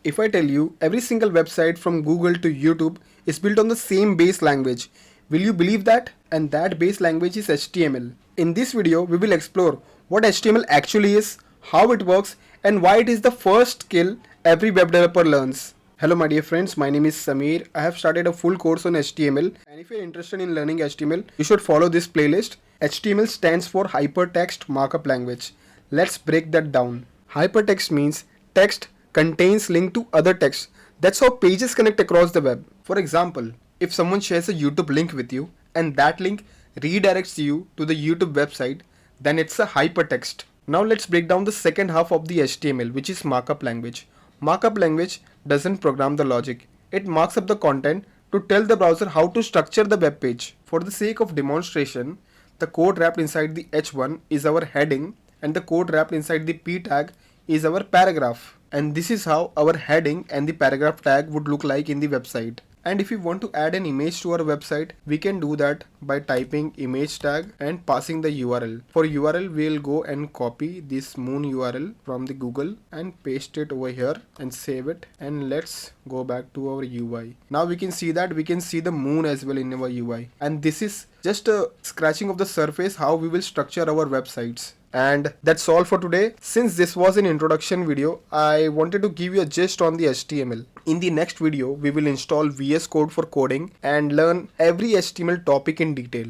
If I tell you every single website from Google to YouTube is built on the same base language, will you believe that? And that base language is HTML. In this video, we will explore what HTML actually is, how it works, and why it is the first skill every web developer learns. Hello my dear friends, my name is Samir. I have started a full course on HTML, and if you're interested in learning HTML, you should follow this playlist. HTML stands for Hypertext Markup Language. Let's break that down. Hypertext means text contains link to other text. That's how pages connect across the web. For example, if someone shares a YouTube link with you and that link redirects you to the YouTube website, then it's a hypertext. Now let's break down the second half of the HTML, which is markup language. Markup language doesn't program the logic. It marks up the content to tell the browser how to structure the web page. For the sake of demonstration, the code wrapped inside the h1 is our heading and the code wrapped inside the p tag is our paragraph. And this is how our heading and the paragraph tag would look like in the website. And if we want to add an image to our website, we can do that by typing image tag and passing the URL. For URL, we'll go and copy this moon URL from the Google and paste it over here and save it. And let's go back to our UI. Now we can see that we can see the moon as well in our UI. And this is just a scratching of the surface how we will structure our websites. And that's all for today. Since this was an introduction video, I wanted to give you a gist on the HTML. In the next video, we will install VS Code for coding and learn every HTML topic in detail.